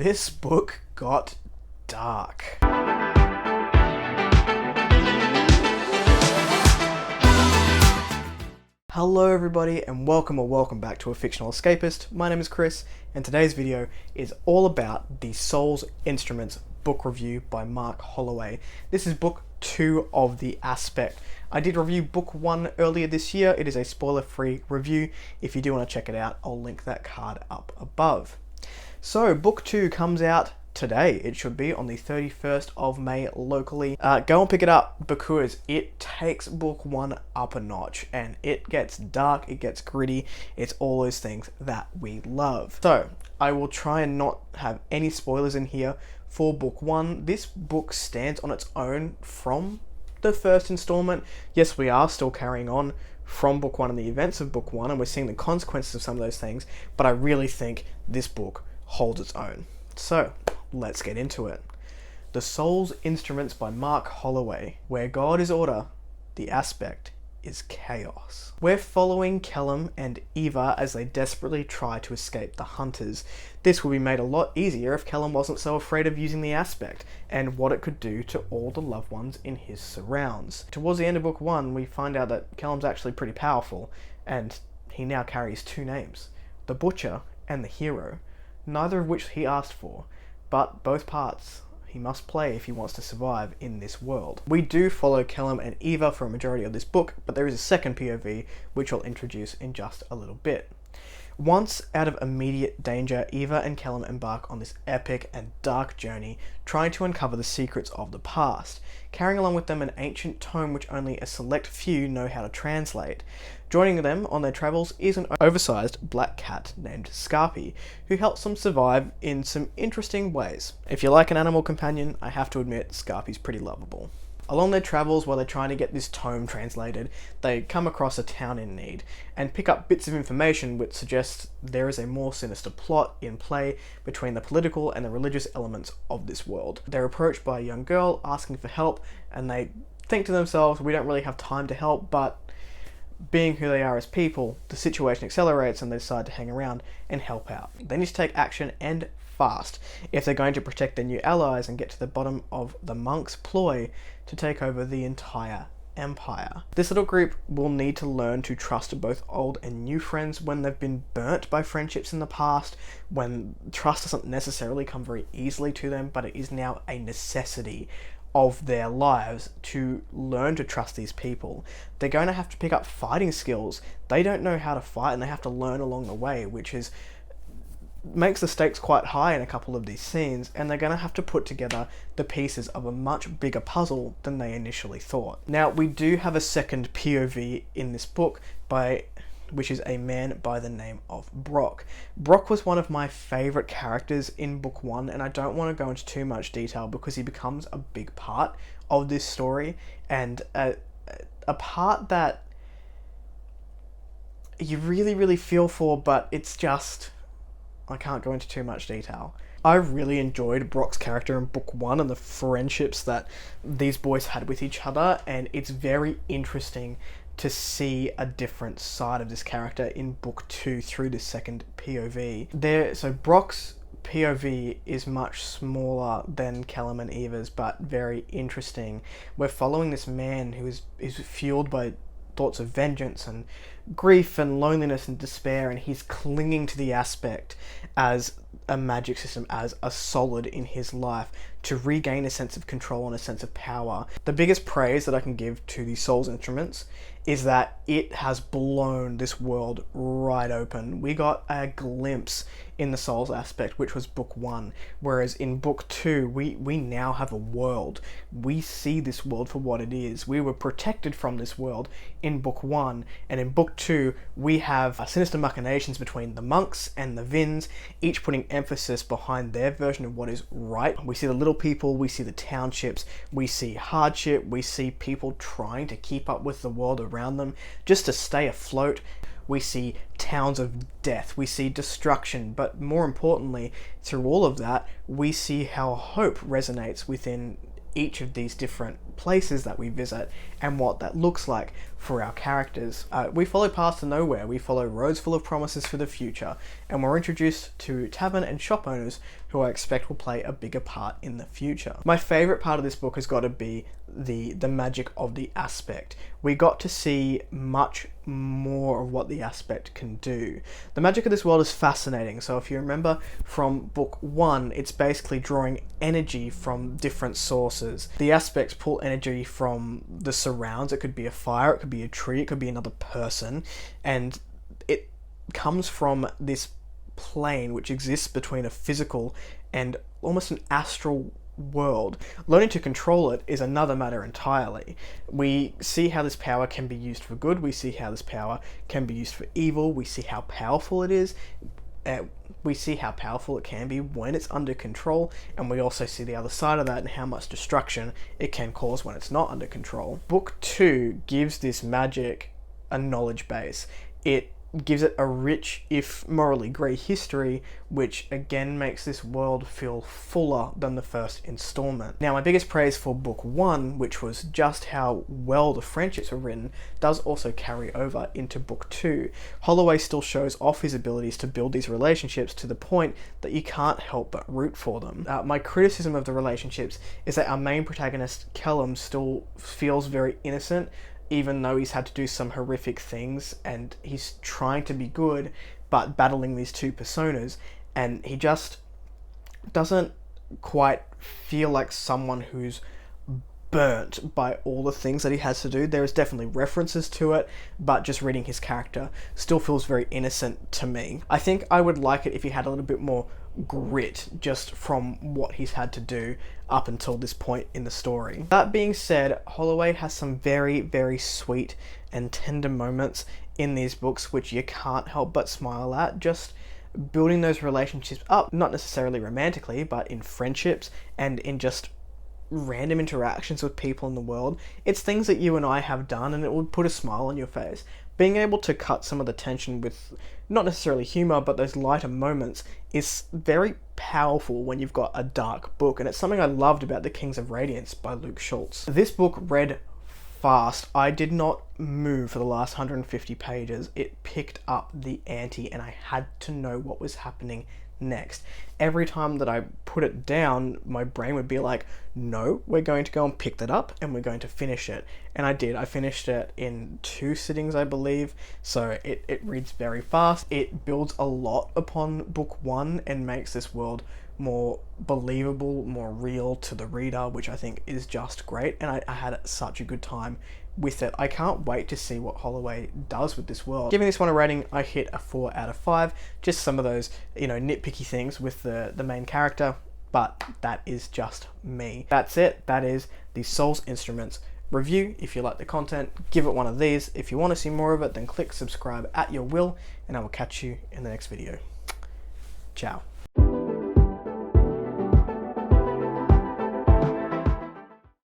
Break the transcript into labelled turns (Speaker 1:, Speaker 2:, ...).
Speaker 1: this book got dark. Hello everybody and welcome back to A Fictional Escapist. My name is Chris and today's video is all about the Soul's Instruments book review by Mark Holloway. This is book 2 of The Aspect. I did review book 1 earlier this year. It is a spoiler-free review. If you do want to check it out, I'll link that card up above. So book 2 comes out today. It should be on the 31st of May locally. Go and pick it up because it takes book 1 up a notch and it gets dark, it gets gritty, it's all those things that we love. So I will try and not have any spoilers in here for book 1. This book stands on its own from the first installment. Yes, we are still carrying on from book 1 and the events of book 1 and we're seeing the consequences of some of those things, but I really think this book holds its own. So let's get into it. The Soul's Instruments by Mark Holloway. Where God is order, the aspect is chaos. We're following Kellum and Eva as they desperately try to escape the hunters. This would be made a lot easier if Kellum wasn't so afraid of using the aspect and what it could do to all the loved ones in his surrounds. Towards the end of book 1, we find out that Kellum's actually pretty powerful and he now carries 2 names, the Butcher and the Hero, neither of which he asked for, but both parts he must play if he wants to survive in this world. We do follow Kellum and Eva for a majority of this book, but there is a second POV which I'll introduce in just a little bit. Once out of immediate danger, Eva and Kellum embark on this epic and dark journey, trying to uncover the secrets of the past, carrying along with them an ancient tome which only a select few know how to translate. Joining them on their travels is an oversized black cat named Scarpy, who helps them survive in some interesting ways. If you like an animal companion, I have to admit Scarpy's pretty lovable. Along their travels, while they're trying to get this tome translated, they come across a town in need and pick up bits of information which suggests there is a more sinister plot in play between the political and the religious elements of this world. They're approached by a young girl asking for help and they think to themselves, we don't really have time to help, but being who they are as people, the situation accelerates and they decide to hang around and help out. They need to take action and fast if they're going to protect their new allies and get to the bottom of the monk's ploy to take over the entire empire. This little group will need to learn to trust both old and new friends when they've been burnt by friendships in the past, when trust doesn't necessarily come very easily to them, but it is now a necessity of their lives to learn to trust these people. They're going to have to pick up fighting skills. They don't know how to fight and they have to learn along the way, which makes the stakes quite high in a couple of these scenes, and they're going to have to put together the pieces of a much bigger puzzle than they initially thought. Now, we do have a second POV in this book which is a man by the name of Brock. Brock was one of my favourite characters in book 1, and I don't want to go into too much detail because he becomes a big part of this story, and a part that you really feel for, but it's just, I can't go into too much detail. I really enjoyed Brock's character in book 1 and the friendships that these boys had with each other, and it's very interesting to see a different side of this character in book 2 through the second POV. So Brock's POV is much smaller than Kellum and Eva's, but very interesting. We're following this man who is fueled by thoughts of vengeance and grief and loneliness and despair, and he's clinging to the aspect as a magic system, as a solid in his life to regain a sense of control and a sense of power. The biggest praise that I can give to the Soul's Instruments is that it has blown this world right open. We got a glimpse in the Soul's Aspect, which was book 1, whereas in book 2 we now have a world. We see this world for what it is. We were protected from this world in book 1, and in book 2 we have sinister machinations between the monks and the Vins, each putting emphasis behind their version of what is right. We see the little people, we see the townships, we see hardship, we see people trying to keep up with the world around them just to stay afloat. We see towns of death, we see destruction, but more importantly, through all of that, we see how hope resonates within each of these different places that we visit and what that looks like. for our characters. We follow paths to nowhere, we follow roads full of promises for the future, and we're introduced to tavern and shop owners who I expect will play a bigger part in the future. My favourite part of this book has got to be the magic of the aspect. We got to see much more of what the aspect can do. The magic of this world is fascinating. So if you remember from book 1, it's basically drawing energy from different sources. The aspects pull energy from the surrounds. It could be a fire, it could be a tree, it could be another person, and it comes from this plane which exists between a physical and almost an astral world. Learning to control it is another matter entirely. We see how this power can be used for good, we see how this power can be used for evil, we see how powerful it is, we see how powerful it can be when it's under control, and we also see the other side of that and how much destruction it can cause when it's not under control. Book 2 gives this magic a knowledge base. It gives it a rich, if morally grey history, which again makes this world feel fuller than the first installment. Now, my biggest praise for book 1, which was just how well the friendships were written, does also carry over into book 2. Holloway still shows off his abilities to build these relationships to the point that you can't help but root for them. My criticism of the relationships is that our main protagonist, Callum, still feels very innocent, even though he's had to do some horrific things, and he's trying to be good, but battling these two personas, and he just doesn't quite feel like someone who's burnt by all the things that he has to do. There is definitely references to it, but just reading his character still feels very innocent to me. I think I would like it if he had a little bit more grit just from what he's had to do up until this point in the story. That being said, Holloway has some very, very sweet and tender moments in these books which you can't help but smile at. Just building those relationships up, not necessarily romantically, but in friendships and in just random interactions with people in the world. It's things that you and I have done, and it will put a smile on your face. Being able to cut some of the tension with not necessarily humor, but those lighter moments is very powerful when you've got a dark book, and it's something I loved about The Kings of Radiance by Luke Schultz. This book read fast. I did not move for the last 150 pages. It picked up the ante, and I had to know what was happening next. Every time that I put it down, my brain would be like, no, we're going to go and pick that up and we're going to finish it. And I did. I finished it in 2 sittings, I believe. So it reads very fast. It builds a lot upon book 1 and makes this world more believable, more real to the reader, which I think is just great. And I had such a good time with it. I can't wait to see what Holloway does with this world. Giving this one a rating, I hit a 4 out of 5. Just some of those, nitpicky things with the main character, but that is just me. That's it. That is the Souls Instruments review. If you like the content, give it one of these. If you want to see more of it, then click subscribe at your will, and I will catch you in the next video. Ciao.